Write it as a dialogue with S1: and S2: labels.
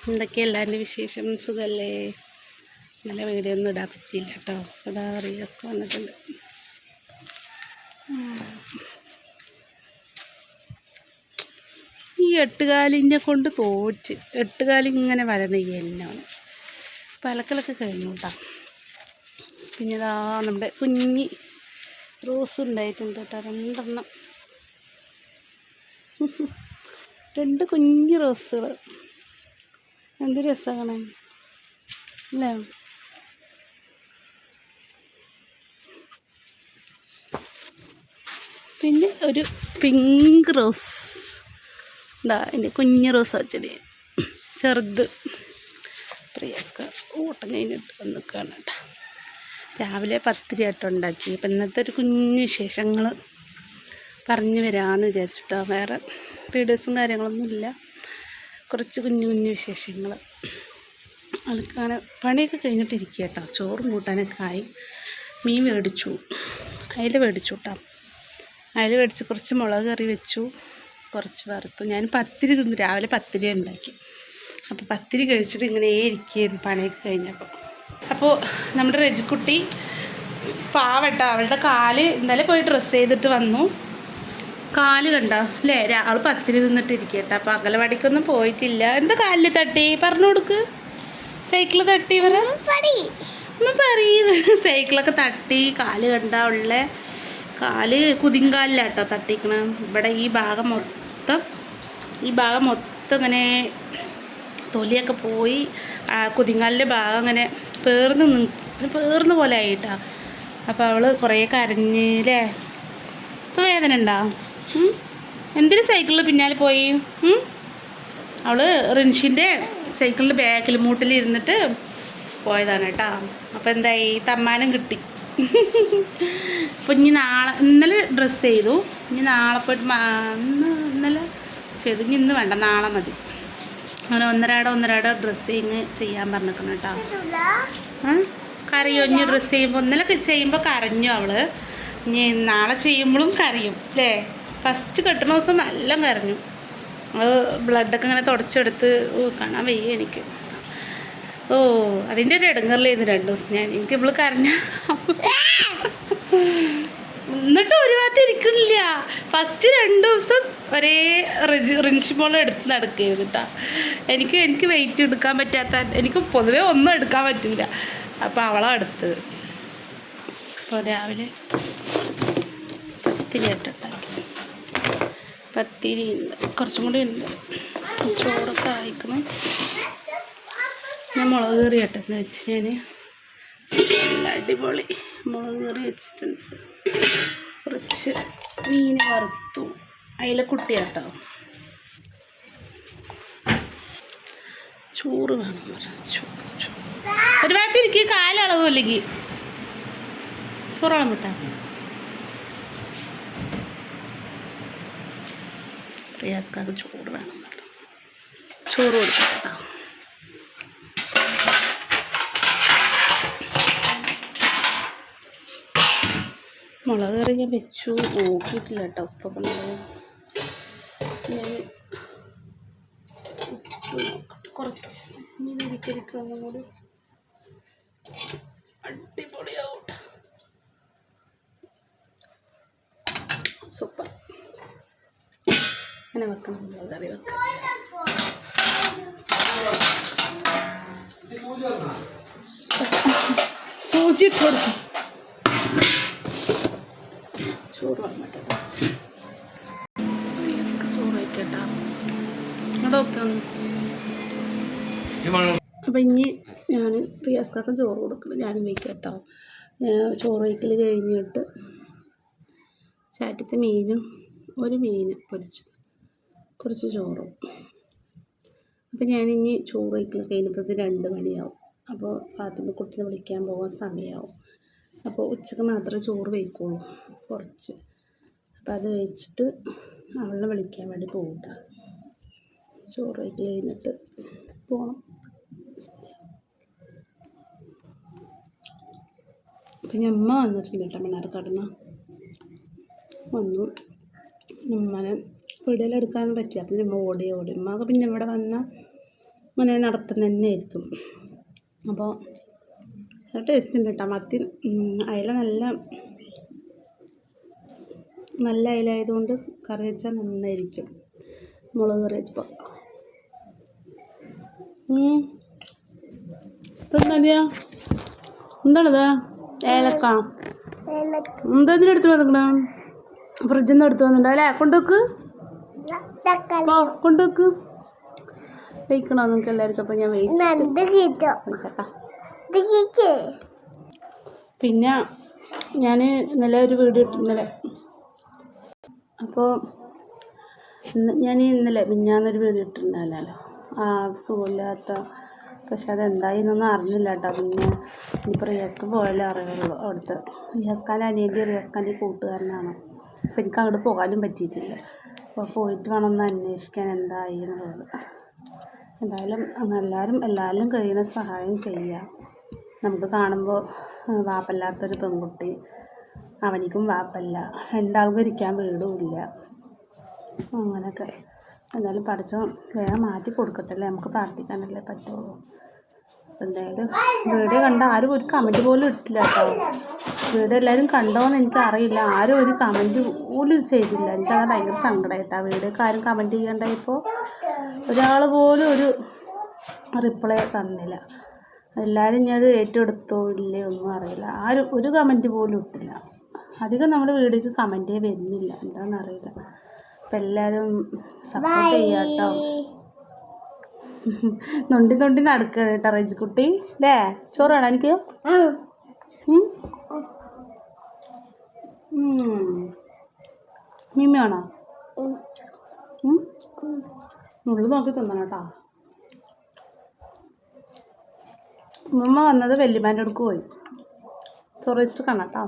S1: എന്തൊക്കെയല്ല എൻ്റെ വിശേഷം? സുഖമല്ലേ? നല്ല വീഡിയോ ഒന്നും ഇടാൻ പറ്റിയില്ല കേട്ടോ. ഇവിടെ റിയാസ്ക്ക് വന്നിട്ടുണ്ട്. ഈ എട്ടുകാലിനെ കൊണ്ട് തോറ്റ്. എട്ടുകാലി ഇങ്ങനെ വലനെയ്യ എന്നാണ്. പലക്കലൊക്കെ കഴിഞ്ഞു കേട്ടോ. പിന്നെ ഇതാ നമ്മുടെ കുഞ്ഞി റോസ് ഉണ്ടായിട്ടുണ്ട് കേട്ടോ. 2 എണ്ണം. 2 കുഞ്ഞു റോസുകൾ. എന്ത് രസമാണ് അല്ലേ? പിന്നെ ഒരു പിങ്ക് റോസ് ഉണ്ടാ. എൻ്റെ കുഞ്ഞു റോസ് ചെടി ചെറുത്. പ്രിയാസ്ക ഓട്ടം കഴിഞ്ഞിട്ട് വന്ന് കാണട്ടോ. രാവിലെ പത്തിരി ആട്ടം ഉണ്ടാക്കി. അപ്പം ഇന്നത്തെ ഒരു കുഞ്ഞു വിശേഷങ്ങൾ പറഞ്ഞു വരാമെന്ന് വിചാരിച്ചിട്ടോ. വേറെ വീഡിയോസും കാര്യങ്ങളൊന്നുമില്ല. കുറച്ച് കുഞ്ഞു കുഞ്ഞു വിശേഷങ്ങൾ. ആൾക്കാണ് പണിയൊക്കെ കഴിഞ്ഞിട്ടിരിക്കുക കേട്ടോ. ചോറും കൂട്ടാനൊക്കെ ആയി. മീൻ മേടിച്ചു, അയില മേടിച്ചു കേട്ടോ. അയില മേടിച്ച് കുറച്ച് മുളക് കറി വെച്ചു, കുറച്ച് വറുത്തു. ഞാൻ പത്തിരി തിന്നു. രാവിലെ പത്തിരി ഉണ്ടാക്കി. അപ്പോൾ പത്തിരി കഴിച്ചിട്ട് ഇങ്ങനെ ഇരിക്കുകയായിരുന്നു പണിയൊക്കെ കഴിഞ്ഞപ്പോൾ. അപ്പോൾ നമ്മുടെ രജിക്കുട്ടി പാവട്ടോ. അവളുടെ കാല് ഇന്നലെ പോയി ഡ്രസ്സ് ചെയ്തിട്ട് വന്നു. കാല് കണ്ടോ അല്ലേ? അവൾ പത്തിരി തിന്നിട്ടിരിക്കുക കേട്ടോ. അപ്പോൾ അംഗനവാടിക്കൊന്നും പോയിട്ടില്ല. എന്താ കാലിൽ തട്ടി? പറഞ്ഞു കൊടുക്ക്. സൈക്കിള് തട്ടി പറയുന്നത്. സൈക്കിളൊക്കെ തട്ടി. കാല് കണ്ട ഉള്ള കാല് കുതിങ്കാലിലാട്ടോ തട്ടിക്കണം. ഇവിടെ ഈ ഭാഗം മൊത്തം ഇങ്ങനെ തൊലിയൊക്കെ പോയി കുതിങ്കാലിൻ്റെ ഭാഗം അങ്ങനെ പേർന്ന് പോലെ ആയിട്ടാ. അപ്പോൾ അവൾ കുറേ കരഞ്ഞില്ലേ? ഇപ്പോൾ വേദന ഉണ്ടോ? എന്തിനു സൈക്കിളിൽ പിന്നാലെ പോയി? അവൾ റിൻഷിൻ്റെ സൈക്കിളിൻ്റെ ബാക്കിൽ മൂട്ടിലിരുന്നിട്ട് പോയതാണ് കേട്ടോ. അപ്പോൾ എന്തായി? തമ്മാനം കിട്ടി. അപ്പോൾ ഇന്നലെ ഡ്രസ്സ് ചെയ്തു. ഇനി നാളെ പോയിട്ട് ഇന്നലെ ചെയ്തു. ഇന്ന് വേണ്ട, നാളെ മതി. അങ്ങനെ ഒന്നരാട ഡ്രസ്സിങ് ചെയ്യാൻ പറഞ്ഞിരിക്കണം കേട്ടോ. കരയോ ഇനി ഡ്രസ്സ് ചെയ്യുമ്പോൾ? ഇന്നലെ ചെയ്യുമ്പോൾ കരഞ്ഞു അവൾ. ഇനി നാളെ ചെയ്യുമ്പോഴും കരയും അല്ലേ? ഫസ്റ്റ് കെട്ടുന്ന ദിവസം നല്ല കരഞ്ഞു. അത് ബ്ലഡൊക്കെ ഇങ്ങനെ തുടച്ചെടുത്ത് കാണാൻ വയ്യ എനിക്ക്. അതിൻ്റെ ഒരു ഇടങ്ങറിലായിരുന്നു 2 ദിവസം ഞാൻ. എനിക്ക് ഇവള് കരഞ്ഞ എന്നിട്ട് ഒരു ഭാഗത്ത് ഇരിക്കണില്ല. ഫസ്റ്റ് 2 ദിവസം ഒരേ റിൻഷിമോളെ എടുത്ത് നടക്കുകയായിരുന്നു കേട്ടോ. എനിക്ക് വെയിറ്റ് എടുക്കാൻ പറ്റാത്ത, എനിക്ക് പൊതുവേ ഒന്നും എടുക്കാൻ പറ്റില്ല. അപ്പോൾ അവളാണ് എടുത്തത്. അപ്പോൾ രാവിലെ പത്തിരി ആട്ടുണ്ടാക്കി. പത്തിരി ഉണ്ട്, കുറച്ചും കൂടി ഉണ്ട്. ചോറൊക്കെ ആയിക്കണം. ഞാൻ മുളക് കറി ആട്ടെന്ന് വെച്ച് ഞാൻ നല്ല അടിപൊളി മുളക് കറി വെച്ചിട്ടുണ്ട്. കുറച്ച് മീൻ വറുത്തു. അയിലക്കുട്ടിയാട്ടോ. ചോറ് വേണം. ഒരു ഭാഗത്ത് ഇരിക്കുക. കാലളവും അല്ലെങ്കിൽ ചോറോളം വിട്ടാ. പ്രിയാസ്കാക്ക് ചോറ് വേണം. ചോറ് കൊടുക്കാം കേട്ടോ. മുളക് കറി ഞാൻ വെച്ചു. നോക്കിയിട്ടില്ല കേട്ടോ. ഉപ്പൊക്കെ ഉള്ളത് ഞാൻ ഉപ്പ് നോക്കട്ടെ. കുറച്ച് മീൻ ഇരിക്കണം കൂടി അടിപൊളിയാവും. സൂപ്പർ. അങ്ങനെ വെക്കണം. മുളക് കറി വെക്കാം. സൂചി ഇട്ട് കൊടുക്കും. ചോറ് വന്നിട്ടോ. ചോറ് വയ്ക്കട്ടോ. അതൊക്കെ ഒന്ന്. അപ്പം ഇനി ഞാൻ റിയാസ്കാർക്ക് ചോറ് കൊടുക്കണം. ഞാനും വയ്ക്കട്ടോ. ചോറ് വയ്ക്കൽ കഴിഞ്ഞിട്ട് ചാറ്റത്തെ മീനും ഒരു മീൻ പൊരിച്ചു, കുറച്ച് ചോറും. അപ്പം ഞാനിനി ചോറ് വയ്ക്കൽ കഴിഞ്ഞപ്പോഴത്തേക്ക് 2 മണിയാവും. അപ്പോൾ ഫാത്തിമ കുട്ടീനെ വിളിക്കാൻ പോകാൻ സമയമാവും. അപ്പോൾ ഉച്ചക്ക് മാത്രമേ ചോറ് വയ്ക്കുള്ളൂ കുറച്ച്. അപ്പം അത് വെച്ചിട്ട് അവളെ വിളിക്കാൻ വേണ്ടി പോകട്ടെ. ചോറ് വയ്ക്കൽ കഴിഞ്ഞിട്ട് പോകണം. അപ്പം അമ്മ വന്നിട്ടുണ്ട് കേട്ടോ. മണ്ണാർക്കാടുന്ന് വന്നു. ഉമ്മനെ വീഡിയോയിലെടുക്കാൻ പറ്റി. അപ്പം നമ്മൾ ഓടി. ഉമ്മക്ക് പിന്നെ ഇവിടെ വന്ന അങ്ങനെ നടത്തുന്നത് തന്നെ ആയിരിക്കും. അപ്പോൾ ടേസ്റ്റ് ഉണ്ട് കേട്ടോ. മത്തി അയല നല്ല അയല ആയതുകൊണ്ട് കറി വെച്ചാൽ നന്നായിരിക്കും. മുളക് കറി വെച്ചപ്പോൾ തിന്നതിയാ എന്താണത്? ഏലക്ക. എന്താ ഇതിനെടുത്ത് വന്നിക്കണം? ഫ്രിഡ്ജിൽ നിന്ന് എടുത്ത് വന്നിട്ടുണ്ടോ അല്ലേ? കൊണ്ടുവെക്ക് കൊണ്ടുവെക്ക്. കഴിക്കണോ നിങ്ങൾക്ക് എല്ലാവർക്കും? അപ്പം ഞാൻ പിന്നെ ഞാൻ ഇന്നലെ ഒരു വീഡിയോ ഇട്ടിരുന്നല്ലേ. അപ്പോൾ ഞാൻ മിഞ്ഞാന്നൊരു വീഡിയോ ഇട്ടിട്ടുണ്ടല്ലോ, സുഖമില്ലാത്ത. പക്ഷെ അതെന്തായി എന്നൊന്നും അറിഞ്ഞില്ല കേട്ടോ. പിന്നെ ഇനിയിപ്പോൾ റിയാസ്ക്ക് പോയാലേ അറിയുള്ളൂ. അവിടുത്തെ റിയാസ്ഖാൻ്റെ അനിയൻ്റെ റിയാസ്ഖാൻ്റെ കൂട്ടുകാരനാണ്. അപ്പോൾ എനിക്ക് അങ്ങോട്ട് പോകാനും പറ്റിയിട്ടില്ല. അപ്പോൾ പോയിട്ട് വേണം ഒന്ന് അന്വേഷിക്കാൻ എന്തായി എന്നുള്ളത്. എന്തായാലും എല്ലാവരും കഴിയുന്ന സഹായം ചെയ്യുക. നമുക്ക് കാണുമ്പോൾ വാപ്പല്ലാത്തൊരു പെൺകുട്ടി, അവനിക്കും വാപ്പല്ല, രണ്ടാൾക്കും ഇരിക്കാൻ വീടുമില്ല, അങ്ങനെയൊക്കെ. എന്തായാലും പഠിച്ചോൻ വേഗം മാറ്റി കൊടുക്കട്ടല്ലേ, നമുക്ക് പ്രാർത്ഥിക്കാനല്ലേ പറ്റുള്ളൂ. എന്തായാലും വീഡിയോ കണ്ട ആരും ഒരു കമൻറ്റ് പോലും ഇട്ടില്ല കേട്ടോ. വീഡിയോ എല്ലാവരും കണ്ടോയെന്ന് എനിക്കറിയില്ല. ആരും ഒരു കമൻറ്റ് പോലും ചെയ്തില്ല. എനിക്കത് ഭയങ്കര സങ്കടമായിട്ടാണ്. വീഡിയോക്ക് ആരും കമൻറ്റ് ചെയ്യണ്ടായപ്പോൾ ഒരാൾ പോലും ഒരു റിപ്ലൈ തന്നില്ല. എല്ലാവരും ഇനി അത് ഏറ്റെടുത്തോ ഇല്ലേ ഒന്നും അറിയില്ല. ആരും ഒരു കമൻറ്റ് പോലും ഇട്ടില്ല. അധികം നമ്മുടെ വീഡിയോക്ക് കമൻറ്റേ വരുന്നില്ല, എന്താണെന്നറിയില്ല. അപ്പം എല്ലാവരും സപ്പോർട്ട് ചെയ്യാം കേട്ടോ. നൊണ്ടി നടക്കണം കേട്ടോ റജിക്കുട്ടി അല്ലേ? ചോറ് വേണം എനിക്ക്? മീമ വേണോ? ഉള്ളു നോക്കി തിന്നണം കേട്ടോ. ഉമ്മ വന്നത് വല്യമ്മേൻ്റെ അടുക്ക് പോയി. ചോറ് വെച്ചിട്ട് കാണാം കേട്ടോ.